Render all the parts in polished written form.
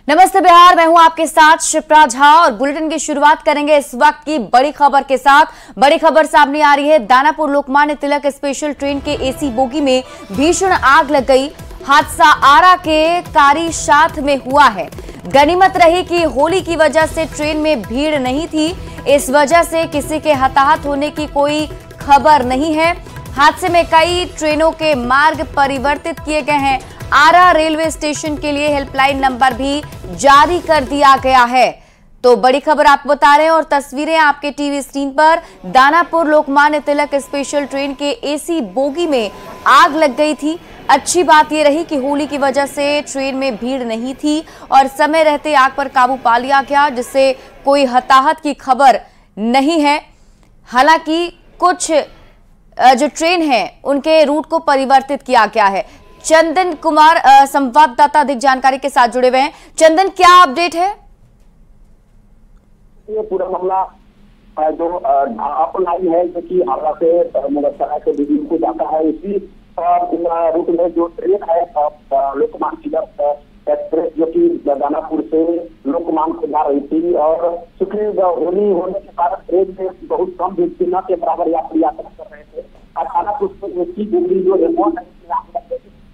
नमस्ते बिहार, मैं हूं आपके साथ शिप्रा झा और बुलेटिन की शुरुआत करेंगे इस वक्त की बड़ी खबर के साथ। बड़ी खबर सामने आ रही है। दानापुर लोकमान्य तिलक स्पेशल ट्रेन के एसी बोगी में भीषण आग लग गई। हादसा आरा के कारीशाथ में हुआ है। गनीमत रही कि होली की वजह से ट्रेन में भीड़ नहीं थी। इस वजह से किसी के हताहत होने की कोई खबर नहीं है। हादसे में कई ट्रेनों के मार्ग परिवर्तित किए गए हैं। आरा रेलवे स्टेशन के लिए हेल्पलाइन नंबर भी जारी कर दिया गया है। तो बड़ी खबर आपको बता रहे हैं और तस्वीरें आपके टीवी स्क्रीन पर। दानापुर लोकमान्य तिलक स्पेशल ट्रेन के एसी बोगी में आग लग गई थी। अच्छी बात यह रही कि होली की वजह से ट्रेन में भीड़ नहीं थी और समय रहते आग पर काबू पा लिया गया, जिससे कोई हताहत की खबर नहीं है। हालांकि कुछ जो ट्रेन है उनके रूट को परिवर्तित किया गया है। चंदन कुमार संवाददाता अधिक जानकारी के साथ जुड़े हुए हैं। चंदन, क्या अपडेट है? ये पूरा मामला जो अप लाइन है जो कि आगरा से मुगलसराय के बीच को जाता है, इसी रूट में जो ट्रेन है लोकमान्य तिलक एक्सप्रेस जो कि दानापुर से लोकमान्य को जा रही थी और चूंकि होली होने के कारण ट्रेन में बहुत कम भीड़ थी, न के बराबर यात्री यात्रा कर रहे थे। अचानक उसको जो रिमोट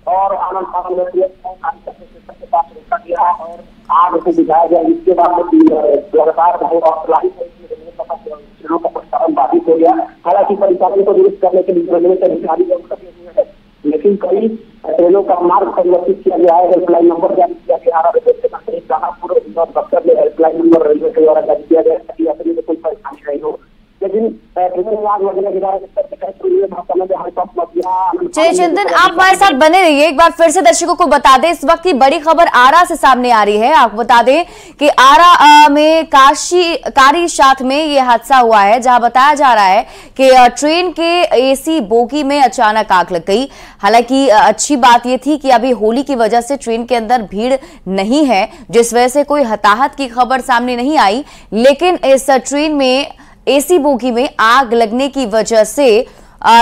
और आनंद सागर में के पास रोका गया और आग को बुझाया गया। इसके बाद लगातार ट्रेनों का प्रसारण बाधित हो गया। हालांकि परिचालन को दुरुस्त करने के लिए रेलवे के अधिकारी है, लेकिन कई ट्रेनों का मार्ग परिवर्तित किया गया है। हेल्पलाइन नंबर जारी किया गया। दानापुर दफ्तर में हेल्पलाइन नंबर रेलवे के द्वारा जारी किया गया ताकि यात्री को कोई परेशानी नहीं हो। लेकिन चलिए चंदन, आप हमारे साथ बने रहिए। एक बार फिर से दर्शकों को बता दें, इस वक्त की बड़ी खबर आरा से सामने आ रही है। आपको बता दें कि आरा में कारीशाथ में ये हादसा हुआ है, जहां बताया जा रहा है कि ट्रेन के एसी बोगी में अचानक आग लग गई। हालांकि अच्छी बात यह थी कि अभी होली की वजह से ट्रेन के अंदर भीड़ नहीं है, जिस वजह से कोई हताहत की खबर सामने नहीं आई। लेकिन इस ट्रेन में एसी बोगी में आग लगने की वजह से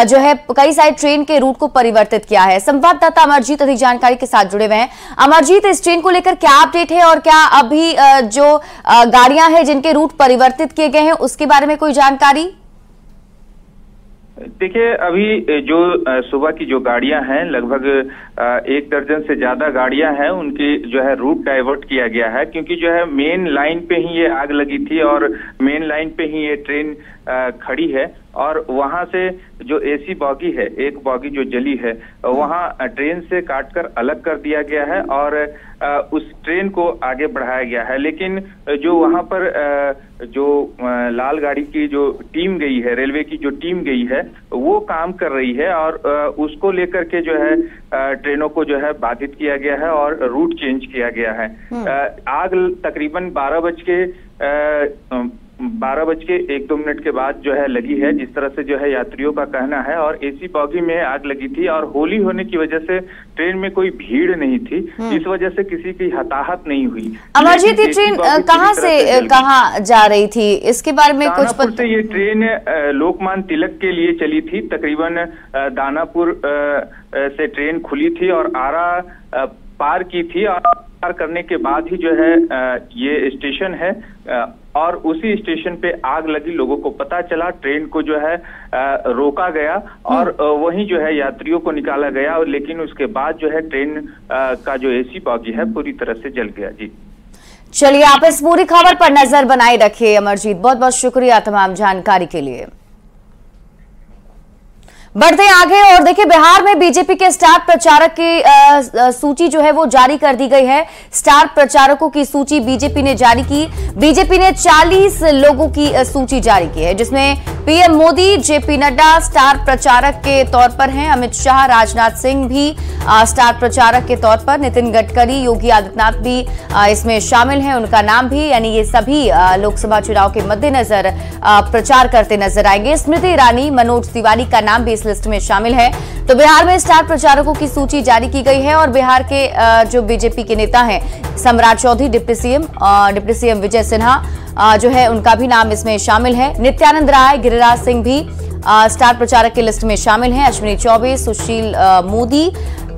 जो है कई सारे ट्रेन के रूट को परिवर्तित किया है। संवाददाता अमरजीत अधिक जानकारी के साथ जुड़े हुए हैं। अमरजीत, इस ट्रेन को लेकर क्या अपडेट है और क्या अभी जो गाड़ियां हैं जिनके रूट परिवर्तित किए गए हैं उसके बारे में कोई जानकारी? देखिए, अभी जो सुबह की जो गाड़ियां हैं, लगभग 1 दर्जन से ज्यादा गाड़ियां हैं, उनकी जो है रूट डाइवर्ट किया गया है, क्योंकि जो है मेन लाइन पे ही ये आग लगी थी और मेन लाइन पे ही ये ट्रेन खड़ी है और वहां से जो एसी बॉगी है, एक बॉगी जो जली है, वहां ट्रेन से काटकर अलग कर दिया गया है और उस ट्रेन को आगे बढ़ाया गया है। लेकिन जो वहां पर जो लाल गाड़ी की जो टीम गई है, रेलवे की जो टीम गई है, वो काम कर रही है और उसको लेकर के जो है ट्रेनों को जो है बाधित किया गया है और रूट चेंज किया गया है। आग तकरीबन 12:01-2 के बाद जो है लगी है, जिस तरह से जो है यात्रियों का कहना है। और एसी बॉगी में आग लगी थी और होली होने की वजह से ट्रेन में कोई भीड़ नहीं थी, इस वजह से किसी की हताहत नहीं हुई। अमरजीत, ये ट्रेन कहां से कहां जा रही थी, इसके बारे में कुछ पता? से ये ट्रेन लोकमान्य तिलक के लिए चली थी। तकरीबन दानापुर से ट्रेन खुली थी और आरा पार की थी और पार करने के बाद ही जो है ये स्टेशन है और उसी स्टेशन पे आग लगी। लोगों को पता चला, ट्रेन को जो है रोका गया और वहीं जो है यात्रियों को निकाला गया, लेकिन उसके बाद जो है ट्रेन का जो एसी बॉगी है पूरी तरह से जल गया। जी चलिए, आप इस पूरी खबर पर नजर बनाए रखिए। अमरजीत, बहुत बहुत शुक्रिया तमाम जानकारी के लिए। बढ़ते आगे और देखिए, बिहार में बीजेपी के स्टार प्रचारक की सूची जो है वो जारी कर दी गई है। स्टार प्रचारकों की सूची बीजेपी ने जारी की। बीजेपी ने 40 लोगों की सूची जारी की है, जिसमें PM Modi, JP Nadda star प्रचारक के तौर पर हैं। अमित शाह, राजनाथ सिंह भी स्टार प्रचारक के तौर पर, नितिन गडकरी, योगी आदित्यनाथ भी इसमें शामिल हैं, उनका नाम भी। यानी ये सभी लोकसभा चुनाव के मद्देनजर प्रचार करते नजर आएंगे। स्मृति ईरानी, मनोज तिवारी का नाम भी इस लिस्ट में शामिल है। तो बिहार में स्टार प्रचारकों की सूची जारी की गई है और बिहार के जो बीजेपी के नेता हैं, सम्राट चौधरी, डिप्टी सीएम विजय सिन्हा जो है उनका भी नाम इसमें शामिल है। नित्यानंद राय, गिरिराज सिंह भी स्टार प्रचारक की लिस्ट में शामिल हैं। अश्विनी चौबे, सुशील मोदी,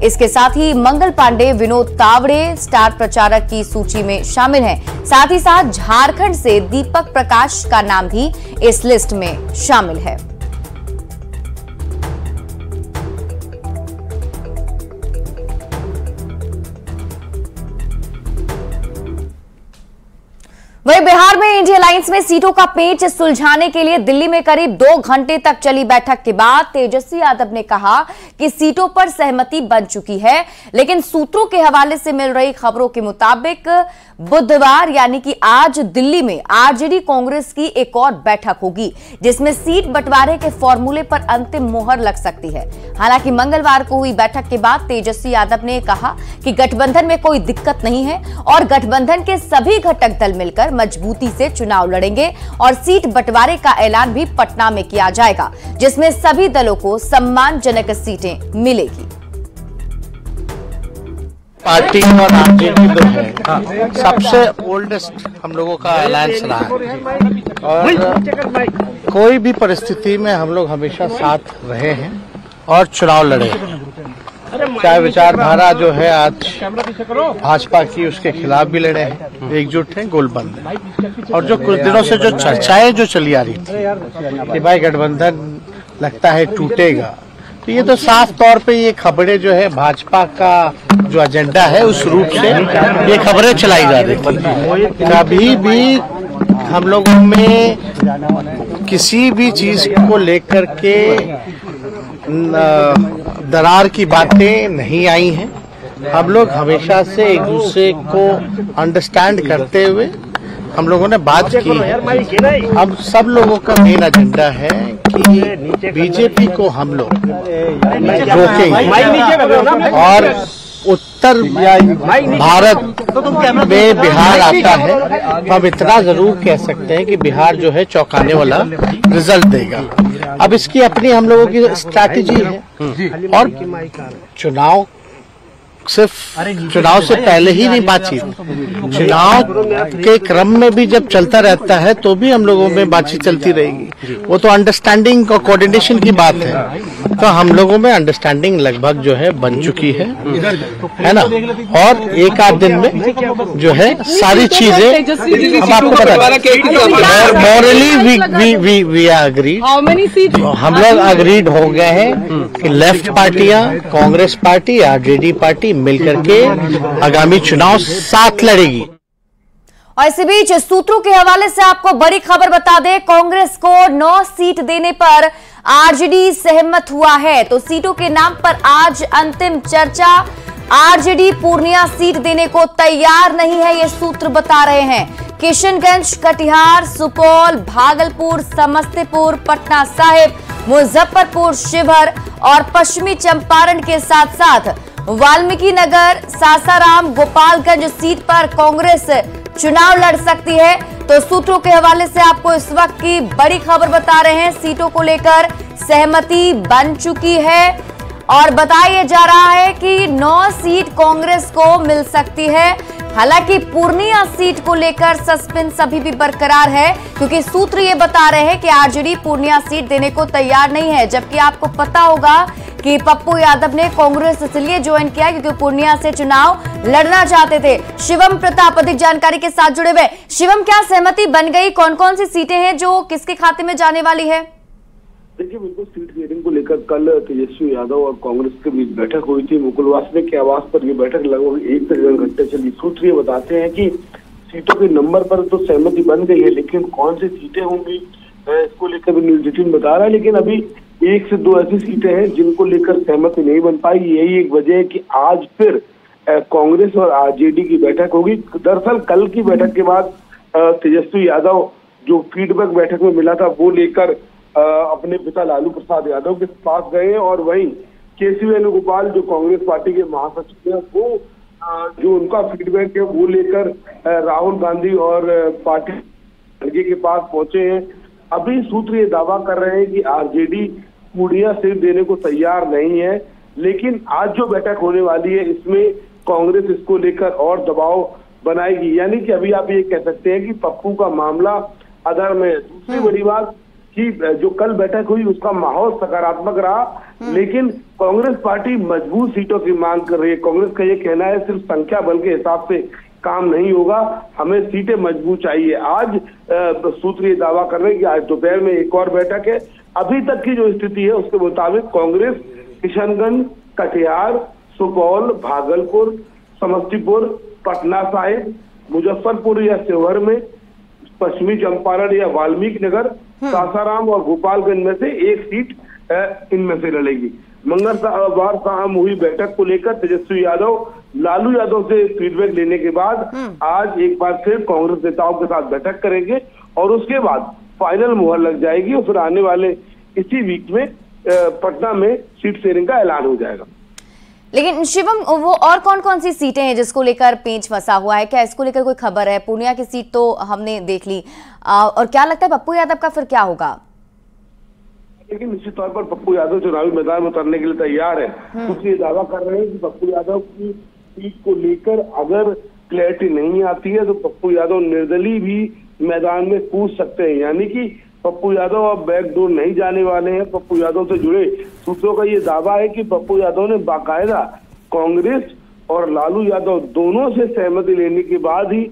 इसके साथ ही मंगल पांडे, विनोद तावड़े स्टार प्रचारक की सूची में शामिल हैं। साथ ही साथ झारखंड से दीपक प्रकाश का नाम भी इस लिस्ट में शामिल है। वहीं बिहार में इंडिया अलायंस में सीटों का पेच सुलझाने के लिए दिल्ली में करीब 2 घंटे तक चली बैठक के बाद तेजस्वी यादव ने कहा कि सीटों पर सहमति बन चुकी है, लेकिन सूत्रों के हवाले से मिल रही खबरों के मुताबिक बुधवार यानी कि आज दिल्ली में आरजेडी कांग्रेस की एक और बैठक होगी, जिसमें सीट बंटवारे के फॉर्मूले पर अंतिम मोहर लग सकती है। हालांकि मंगलवार को हुई बैठक के बाद तेजस्वी यादव ने कहा कि गठबंधन में कोई दिक्कत नहीं है और गठबंधन के सभी घटक दल मिलकर मजबूती से चुनाव लड़ेंगे और सीट बंटवारे का ऐलान भी पटना में किया जाएगा, जिसमें सभी दलों को सम्मानजनक सीटें मिलेगी। पार्टी और आरजेडी दो है, सबसे ओल्डेस्ट हम लोगों का अलायंस रहा है और कोई भी परिस्थिति में हम लोग हमेशा साथ रहे हैं और चुनाव लड़े हैं। चाहे विचारधारा जो है आज भाजपा की उसके खिलाफ भी लड़े हैं, एकजुट हैं, गोलबंद हैं। और जो कुछ दिनों से जो चर्चाएं जो चली आ रही थी कि भाई गठबंधन लगता है टूटेगा, तो ये तो साफ तौर पे ये खबरें जो है भाजपा का जो एजेंडा है उस रूप से ये खबरें चलाई जा रही थी। कभी भी हम लोगों में किसी भी चीज को लेकर के दरार की बातें नहीं आई हैं। हम लोग हमेशा से एक दूसरे को अंडरस्टैंड करते हुए हम लोगों ने बात की है। अब सब लोगों का मेन एजेंडा है कि बीजेपी को हम लोग रोकेंगे और उत्तर भारत में बिहार आता है तो हम इतना जरूर कह सकते हैं कि बिहार जो है चौंकाने वाला रिजल्ट देगा। अब इसकी अपनी हम लोगों की स्ट्रैटेजी है और चुनाव सिर्फ चुनाव से पहले ही नहीं बातचीत, चुनाव के क्रम में भी जब चलता रहता है तो भी हम लोगों में बातचीत चलती रहेगी। वो तो अंडरस्टैंडिंग और कोऑर्डिनेशन की बात है, तो हम लोगों में अंडरस्टैंडिंग लगभग जो है बन चुकी है ना। और एक आध दिन में जो है सारी चीजें हम आपको बता मॉरली वी आर अग्रीड, हम लोग अग्रीड हो गए हैं कि लेफ्ट पार्टियां, कांग्रेस पार्टी, आरजेडी पार्टी मिलकर के आगामी चुनाव साथ लड़ेगी। और इसी बीच सूत्रों के हवाले से आपको बड़ी खबर बता दें, कांग्रेस को 9 सीट देने पर आरजेडी सहमत हुआ है। तो सीटों के नाम पर आज अंतिम चर्चा। आरजेडी पूर्णिया सीट देने को तैयार नहीं है, ये सूत्र बता रहे हैं। किशनगंज, कटिहार, सुपौल, भागलपुर, समस्तीपुर, पटना साहिब, मुजफ्फरपुर, शिवहर और पश्चिमी चंपारण के साथ साथ वाल्मीकि नगर, सासाराम, गोपालगंज सीट पर कांग्रेस चुनाव लड़ सकती है। तो सूत्रों के हवाले से आपको इस वक्त की बड़ी खबर बता रहे हैं, सीटों को लेकर सहमति बन चुकी है और बताया जा रहा है कि 9 सीट कांग्रेस को मिल सकती है। हालांकि पूर्णिया सीट को लेकर सस्पेंस अभी भी बरकरार है, क्योंकि सूत्र ये बता रहे हैं कि आरजेडी पूर्णिया सीट देने को तैयार नहीं है। जबकि आपको पता होगा कि पप्पू यादव ने कांग्रेस इसलिए ज्वाइन किया क्योंकि पूर्णिया से चुनाव लड़ना चाहते थे। शिवम प्रताप अधिक जानकारी के साथ जुड़े हुए। शिवम, क्या सहमति बन गई? कौन कौन सी सीटें हैं जो किसके खाते में जाने वाली है? देखिए, बिल्कुल सीट शेयरिंग को लेकर कल तेजस्वी यादव और कांग्रेस के बीच बैठक हुई थी। मुकुल वासनिक के आवास पर यह बैठक लगभग 1 से 1.5 घंटे चली। सूत्र ये बताते हैं कि सीटों के नंबर पर तो सहमति बन गई है, लेकिन कौन सी सीटें होंगी इसको लेकर भी न्यूज 18 बता रहा है। लेकिन अभी 1 से 2 ऐसी सीटें हैं जिनको लेकर सहमति नहीं बन पाई। यही एक वजह है कि आज फिर कांग्रेस और आरजेडी की बैठक होगी। दरअसल कल की बैठक के बाद तेजस्वी यादव जो फीडबैक बैठक में मिला था वो लेकर अपने पिता लालू प्रसाद यादव के पास गए और वहीं केसी वेणुगोपाल जो कांग्रेस पार्टी के महासचिव हैं वो जो उनका फीडबैक है वो लेकर राहुल गांधी और पार्टी खड़गे के पास पहुंचे हैं। अभी सूत्र ये दावा कर रहे हैं कि आरजेडी पूर्णिया सीट देने को तैयार नहीं है, लेकिन आज जो बैठक होने वाली है इसमें कांग्रेस इसको लेकर और दबाव बनाएगी। यानी कि अभी आप ये कह सकते हैं कि पप्पू का मामला अधर में है। दूसरी बड़ी बात, कि जो कल बैठक हुई उसका माहौल सकारात्मक रहा, लेकिन कांग्रेस पार्टी मजबूत सीटों की मांग कर रही है। कांग्रेस का ये कहना है सिर्फ संख्या बल के हिसाब से काम नहीं होगा, हमें सीटें मजबूत चाहिए। आज सूत्र ये दावा कर रहे हैं कि आज दोपहर में एक और बैठक है। अभी तक की जो स्थिति है उसके मुताबिक कांग्रेस किशनगंज, कटिहार, सुपौल, भागलपुर, समस्तीपुर, पटना साहिब, मुजफ्फरपुर या शिवहर में, पश्चिमी चंपारण या वाल्मीकि नगर, सासाराम और गोपालगंज में से एक सीट इनमें से लड़ेगी। मंगलवार शाम हुई बैठक को लेकर तेजस्वी यादव लालू यादव से फीडबैक लेने के बाद आज एक बार फिर कांग्रेस नेताओं के साथ बैठक करेंगे और उसके बाद फाइनल मुहर लग जाएगी और फिर आने वाले इसी वीक में पटना में सीट शेयरिंग का ऐलान हो जाएगा। लेकिन शिवम, वो और कौन कौन सी सीटें हैं जिसको लेकर पेंच फंसा हुआ है? क्या इसको लेकर कोई खबर है? पूर्णिया की सीट तो हमने देख ली, और क्या लगता है पप्पू यादव का फिर क्या होगा? लेकिन निश्चित तौर पर पप्पू यादव चुनावी मैदान में उतरने के लिए तैयार है। कुछ ये दावा कर रहे हैं कि पप्पू यादव की सीट को लेकर अगर क्लैरिटी नहीं आती है तो पप्पू यादव निर्दलीय भी मैदान में कूद सकते हैं, यानी कि पप्पू यादव अब बैकडोर नहीं जाने वाले हैं। पप्पू यादव से जुड़े सूत्रों का ये दावा है कि पप्पू यादव ने बाकायदा कांग्रेस और लालू यादव दोनों से सहमति लेने के बाद ही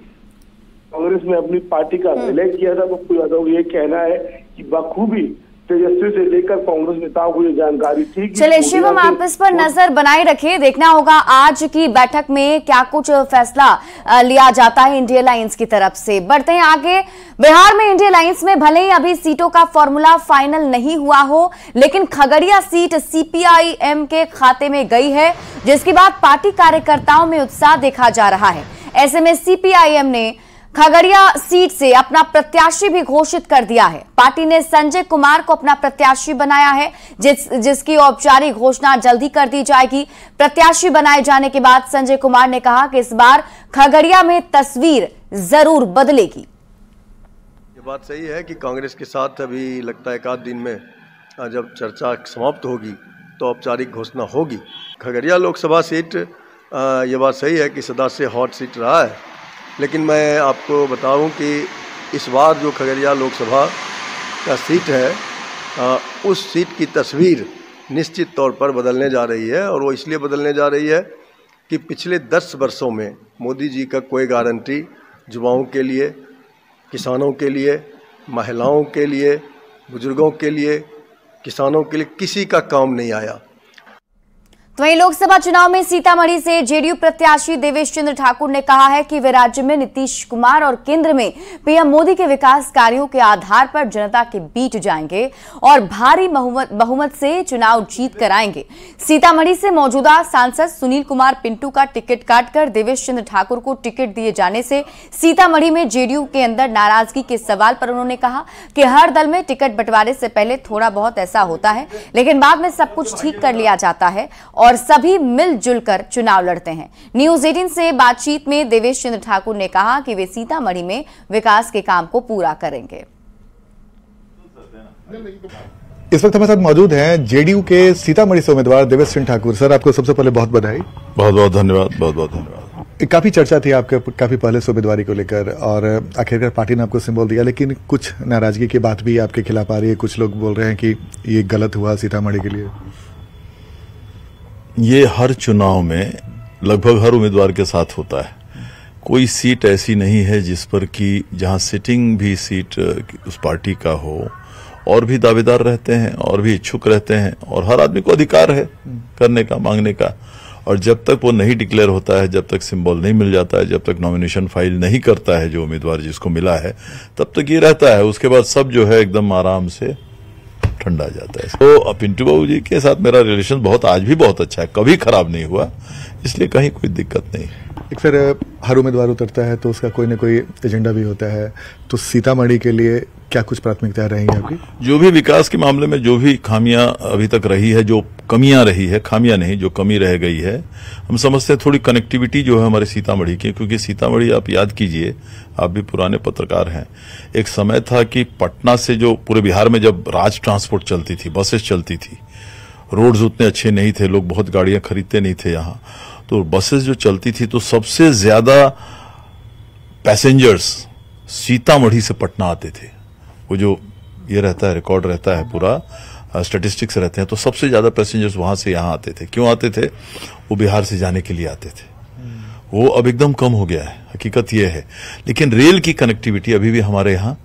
कांग्रेस में अपनी पार्टी का विलय किया था। पप्पू यादव ये कहना है कि बखूबी तेजस्वी से लेकर कांग्रेस नेताओं को ये जानकारी थी। चलिए शिवम, आप इस पर नजर बनाए रखिए, देखना होगा आज की बैठक में क्या कुछ फैसला लिया जाता है इंडिया अलायंस की तरफ से। बढ़ते हैं आगे। बिहार में इंडिया अलायंस में भले ही अभी सीटों का फॉर्मूला फाइनल नहीं हुआ हो, लेकिन खगड़िया सीट सीपीआईएम के खाते में गई है, जिसके बाद पार्टी कार्यकर्ताओं में उत्साह देखा जा रहा है। ऐसे में सीपीआईएम ने खगड़िया सीट से अपना प्रत्याशी भी घोषित कर दिया है। पार्टी ने संजय कुमार को अपना प्रत्याशी बनाया है, जिसकी औपचारिक घोषणा जल्दी कर दी जाएगी। प्रत्याशी बनाए जाने के बाद संजय कुमार ने कहा कि इस बार खगड़िया में तस्वीर जरूर बदलेगी। ये बात सही है कि कांग्रेस के साथ अभी लगता है एक आध दिन में जब चर्चा समाप्त होगी तो औपचारिक घोषणा होगी। खगड़िया लोकसभा सीट, ये बात सही है कि सदा से हॉट सीट रहा है, लेकिन मैं आपको बताऊं कि इस बार जो खगड़िया लोकसभा का सीट है उस सीट की तस्वीर निश्चित तौर पर बदलने जा रही है। और वो इसलिए बदलने जा रही है कि पिछले 10 वर्षों में मोदी जी का कोई गारंटी युवाओं के लिए, किसानों के लिए, महिलाओं के लिए, बुजुर्गों के लिए, किसानों के लिए किसी का काम नहीं आया। वहीं लोकसभा चुनाव में सीतामढ़ी से जेडीयू प्रत्याशी देवेश चंद्र ठाकुर ने कहा है कि वे राज्य में नीतीश कुमार और केंद्र में पीएम मोदी के विकास कार्यों के आधार पर जनता के बीच जाएंगे और भारी बहुमत से चुनाव जीत कर आएंगे। सीतामढ़ी से मौजूदा सांसद सुनील कुमार पिंटू का टिकट काटकर देवेश चंद्र ठाकुर को टिकट दिए जाने से सीतामढ़ी में जेडीयू के अंदर नाराजगी के सवाल पर उन्होंने कहा कि हर दल में टिकट बंटवारे से पहले थोड़ा बहुत ऐसा होता है, लेकिन बाद में सब कुछ ठीक कर लिया जाता है और सभी मिलजुल कर चुनाव लड़ते हैं। न्यूज 18 से बातचीत में देवेश चंद्र ठाकुर ने कहा कि वे सीतामढ़ी में विकास के काम को पूरा करेंगे। इस वक्त हमारे साथ मौजूद हैं जेडीयू के सीतामढ़ी से उम्मीदवार देवेश चंद्र ठाकुर। सर, आपको सबसे पहले बहुत बधाई। बहुत बहुत धन्यवाद, बहुत बहुत धन्यवाद। काफी चर्चा थी आपके काफी पहले से उम्मीदवारी को लेकर और आखिरकार पार्टी ने आपको सिंबल दिया, लेकिन कुछ नाराजगी की बात भी आपके खिलाफ आ रही है। कुछ लोग बोल रहे हैं कि ये गलत हुआ सीतामढ़ी के लिए। ये हर चुनाव में लगभग हर उम्मीदवार के साथ होता है। कोई सीट ऐसी नहीं है जिस पर कि जहां सिटिंग भी सीट उस पार्टी का हो, और भी दावेदार रहते हैं और भी इच्छुक रहते हैं और हर आदमी को अधिकार है करने का, मांगने का। और जब तक वो नहीं डिक्लेयर होता है, जब तक सिंबल नहीं मिल जाता है, जब तक नॉमिनेशन फाइल नहीं करता है जो उम्मीदवार जिसको मिला है, तब तक ये रहता है। उसके बाद सब जो है एकदम आराम से ठंडा जाता है। तो पिंटू बाबू जी के साथ मेरा रिलेशन बहुत, आज भी बहुत अच्छा है, कभी खराब नहीं हुआ, इसलिए कहीं कोई दिक्कत नहीं है। फिर हर उम्मीदवार उतरता है तो उसका कोई न कोई एजेंडा भी होता है, तो सीतामढ़ी के लिए क्या कुछ प्राथमिकताएं रहेंगी आपकी? जो भी विकास के मामले में जो भी खामियां अभी तक रही है, जो कमियां रही है, खामियां नहीं जो कमी रह गई है, हम समझते हैं थोड़ी कनेक्टिविटी जो है हमारे सीतामढ़ी की, क्योंकि सीतामढ़ी आप याद कीजिए, आप भी पुराने पत्रकार हैं, एक समय था कि पटना से जो पूरे बिहार में जब राज ट्रांसपोर्ट चलती थी, बसेस चलती थी, रोड्स उतने अच्छे नहीं थे, लोग बहुत गाड़ियां खरीदते नहीं थे यहाँ, तो बसेस जो चलती थी तो सबसे ज्यादा पैसेंजर्स सीतामढ़ी से पटना आते थे। वो जो ये रहता है, रिकॉर्ड रहता है, पूरा स्टैटिस्टिक्स रहते हैं, तो सबसे ज्यादा पैसेंजर्स वहां से यहाँ आते थे। क्यों आते थे? वो बिहार से जाने के लिए आते थे। वो अब एकदम कम हो गया है, हकीकत ये है। लेकिन रेल की कनेक्टिविटी अभी भी हमारे यहाँ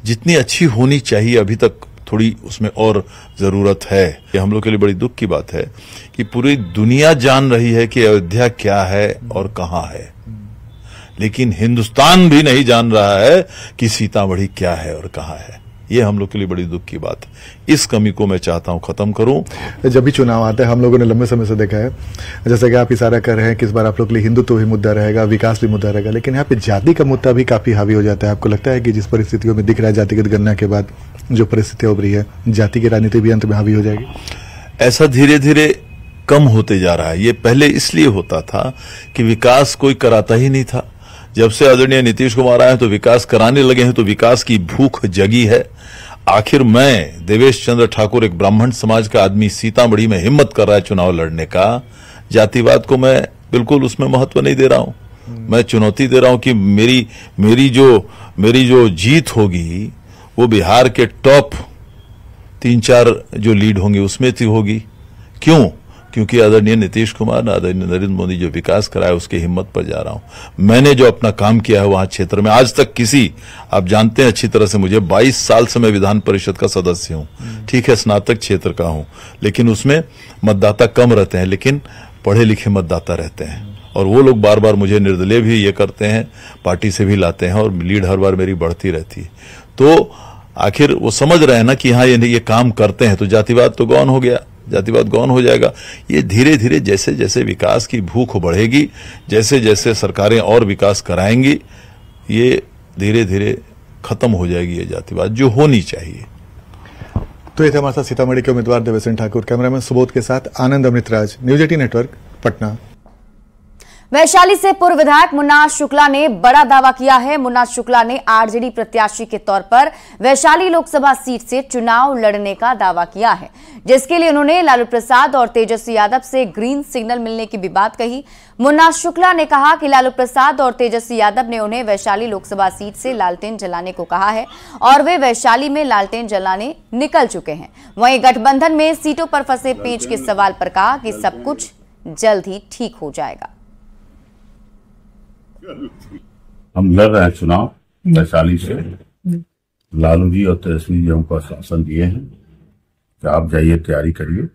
जितनी अच्छी होनी चाहिए अभी तक थोड़ी उसमें और जरूरत है। ये हम लोग के लिए बड़ी दुख की बात है कि पूरी दुनिया जान रही है कि अयोध्या क्या है और कहाँ है, लेकिन हिंदुस्तान भी नहीं जान रहा है कि सीतामढ़ी क्या है और कहाँ है। ये हम लोग के लिए बड़ी दुख की बात है। इस कमी को मैं चाहता हूं खत्म करूं। जब भी चुनाव आते हैं हम लोगों ने लंबे समय से देखा है, जैसे कि आप इशारा कर रहे हैं कि इस बार आप लोग के लिए हिंदुत्व भी मुद्दा रहेगा, विकास भी मुद्दा रहेगा, लेकिन यहाँ पे जाति का मुद्दा भी काफी हावी हो जाता है। आपको लगता है कि जिस परिस्थितियों में दिख रहा है जातिगत गणना के बाद जो परिस्थितियां उभरी है, जाति की राजनीति भी अंत में हावी हो जाएगी? ऐसा धीरे धीरे कम होते जा रहा है। ये पहले इसलिए होता था कि विकास कोई कराता ही नहीं था। जब से आदरणीय नीतीश कुमार आए तो विकास कराने लगे हैं, तो विकास की भूख जगी है। आखिर मैं देवेश चंद्र ठाकुर, एक ब्राह्मण समाज का आदमी, सीतामढ़ी में हिम्मत कर रहा है चुनाव लड़ने का। जातिवाद को मैं बिल्कुल उसमें महत्व नहीं दे रहा हूं। मैं चुनौती दे रहा हूं कि मेरी जो जीत होगी वो बिहार के टॉप 3-4 जो लीड होंगे उसमें होगी। क्यों? क्योंकि आदरणीय नीतीश कुमार, आदरणीय नरेंद्र मोदी जो विकास कराया उसकी हिम्मत पर जा रहा हूं। मैंने जो अपना काम किया है वहां क्षेत्र में आज तक किसी, आप जानते हैं अच्छी तरह से, मुझे 22 साल से मैं विधान परिषद का सदस्य हूं। ठीक है, स्नातक क्षेत्र का हूं, लेकिन उसमें मतदाता कम रहते हैं, लेकिन पढ़े लिखे मतदाता रहते हैं। और वो लोग बार बार मुझे निर्दलीय भी ये करते हैं, पार्टी से भी लाते हैं, और लीड हर बार मेरी बढ़ती रहती है। तो आखिर वो समझ रहे हैं ना कि हाँ ये काम करते हैं, तो जातिवाद तो गौन हो गया, जातिवाद गौन हो जाएगा। ये धीरे धीरे जैसे जैसे विकास की भूख बढ़ेगी, जैसे जैसे सरकारें और विकास कराएंगी, ये धीरे धीरे खत्म हो जाएगी ये जातिवाद जो होनी चाहिए। तो ये थे हमारे साथ सीतामढ़ी के उम्मीदवार देवेश ठाकुर। कैमरामैन सुबोध के साथ आनंद अमृतराज, न्यूज 18 नेटवर्क, पटना। वैशाली से पूर्व विधायक मुन्ना शुक्ला ने बड़ा दावा किया है। मुन्ना शुक्ला ने आरजेडी प्रत्याशी के तौर पर वैशाली लोकसभा सीट से चुनाव लड़ने का दावा किया है, जिसके लिए उन्होंने लालू प्रसाद और तेजस्वी यादव से ग्रीन सिग्नल मिलने की भी बात कही। मुन्ना शुक्ला ने कहा कि लालू प्रसाद और तेजस्वी यादव ने उन्हें वैशाली लोकसभा सीट से लालटेन जलाने को कहा है और वे वैशाली में लालटेन जलाने निकल चुके हैं। वहीं गठबंधन में सीटों पर फंसे पेंच के सवाल पर कहा कि सब कुछ जल्द ही ठीक हो जाएगा। हम लड़ रहे हैं चुनाव वैशाली से। लालू जी और तेजस्वी जी हमको आश्वासन दिए हैं कि आप जाइए, तैयारी करिए,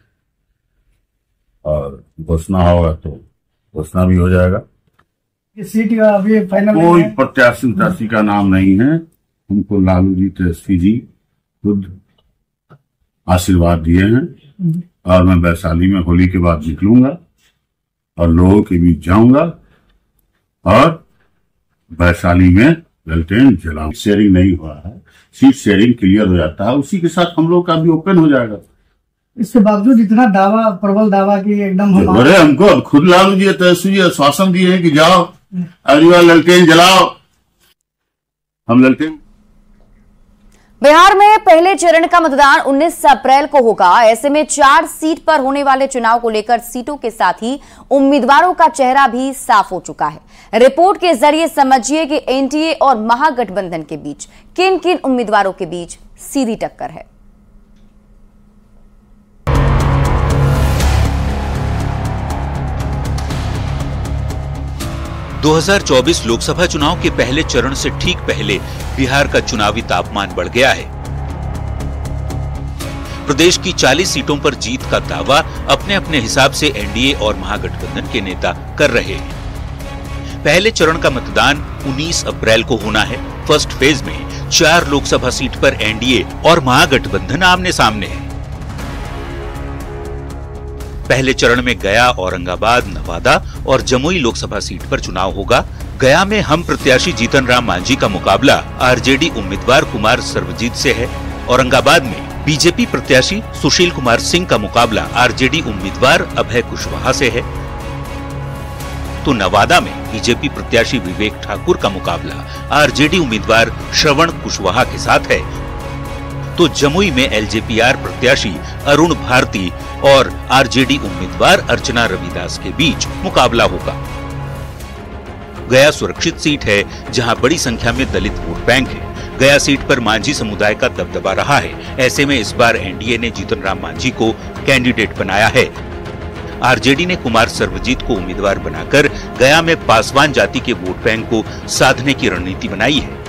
और घोषणा होगा तो घोषणा भी हो जाएगा। सीट का अभी फाइनल कोई प्रत्याशी का नाम नहीं है। हमको लालू जी, तेजस्वी जी खुद आशीर्वाद दिए हैं, और मैं वैशाली में होली के बाद निकलूंगा और लोगों के बीच जाऊंगा और वैशाली में लालटेन जलाऊं। शेयरिंग नहीं हुआ है, सीट शेयरिंग क्लियर हो जाता है, उसी के साथ हम लोग का भी ओपन हो जाएगा। इसके बावजूद इतना दावा, प्रबल दावा की एकदम अरे हमको खुद लालू जी, तेजस्वी जी आश्वासन दिए हैं कि जाओ अगली बार लालटेन जलाओ। हम लालटेन। बिहार में पहले चरण का मतदान 19 अप्रैल को होगा। ऐसे में 4 सीट पर होने वाले चुनाव को लेकर सीटों के साथ ही उम्मीदवारों का चेहरा भी साफ हो चुका है। रिपोर्ट के जरिए समझिए कि एनडीए और महागठबंधन के बीच किन किन उम्मीदवारों के बीच सीधी टक्कर है। – 2024 लोकसभा चुनाव के पहले चरण से ठीक पहले बिहार का चुनावी तापमान बढ़ गया है। प्रदेश की 40 सीटों पर जीत का दावा अपने अपने हिसाब से एनडीए और महागठबंधन के नेता कर रहे हैं। पहले चरण का मतदान 19 अप्रैल को होना है। फर्स्ट फेज में 4 लोकसभा सीट पर एनडीए और महागठबंधन आमने सामने है। पहले चरण में गया, औरंगाबाद, नवादा और जमुई लोकसभा सीट पर चुनाव होगा। गया में हम प्रत्याशी जीतन राम मांझी का मुकाबला आरजेडी उम्मीदवार कुमार सर्वजीत से है। औरंगाबाद में बीजेपी प्रत्याशी सुशील कुमार सिंह का मुकाबला आरजेडी उम्मीदवार अभय कुशवाहा से है। तो नवादा में बीजेपी प्रत्याशी विवेक ठाकुर का मुकाबला आरजेडी उम्मीदवार श्रवण कुशवाहा के साथ है। तो जमुई में एलजेपीआर प्रत्याशी अरुण भारती और आरजेडी उम्मीदवार अर्चना रविदास के बीच मुकाबला होगा। गया सुरक्षित सीट है, जहां बड़ी संख्या में दलित वोट बैंक है। गया सीट पर मांझी समुदाय का दबदबा रहा है। ऐसे में इस बार एनडीए ने जीतन राम मांझी को कैंडिडेट बनाया है। आरजेडी ने कुमार सर्वजीत को उम्मीदवार बनाकर गया में पासवान जाति के वोट बैंक को साधने की रणनीति बनाई है।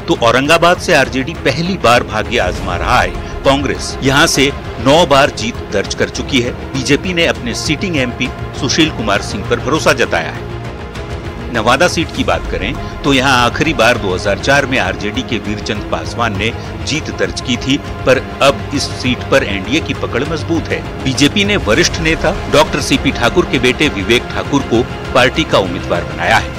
तो औरंगाबाद से आरजेडी पहली बार भाग्य आजमा रहा है। कांग्रेस यहां से 9 बार जीत दर्ज कर चुकी है। बीजेपी ने अपने सिटिंग एमपी सुशील कुमार सिंह पर भरोसा जताया है। नवादा सीट की बात करें तो यहां आखिरी बार 2004 में आरजेडी के वीरचंद पासवान ने जीत दर्ज की थी, पर अब इस सीट पर एनडीए की पकड़ मजबूत है। बीजेपी ने वरिष्ठ नेता डॉक्टर सीपी ठाकुर के बेटे विवेक ठाकुर को पार्टी का उम्मीदवार बनाया है।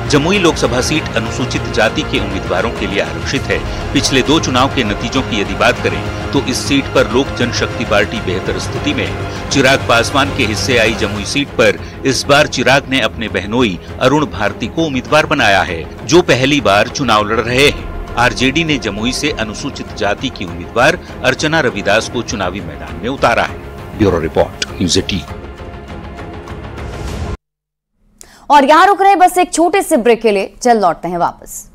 जमुई लोकसभा सीट अनुसूचित जाति के उम्मीदवारों के लिए आरक्षित है। पिछले 2 चुनाव के नतीजों की यदि बात करें तो इस सीट पर लोक जनशक्ति पार्टी बेहतर स्थिति में है। चिराग पासवान के हिस्से आई जमुई सीट पर इस बार चिराग ने अपने बहनोई अरुण भारती को उम्मीदवार बनाया है, जो पहली बार चुनाव लड़ रहे हैं। आरजेडी ने जमुई से अनुसूचित जाति की उम्मीदवार अर्चना रविदास को चुनावी मैदान में उतारा है। Bureau report, news 18। और यहां रुक रहे बस एक छोटे से ब्रेक के लिए, जल्द लौटते हैं वापस।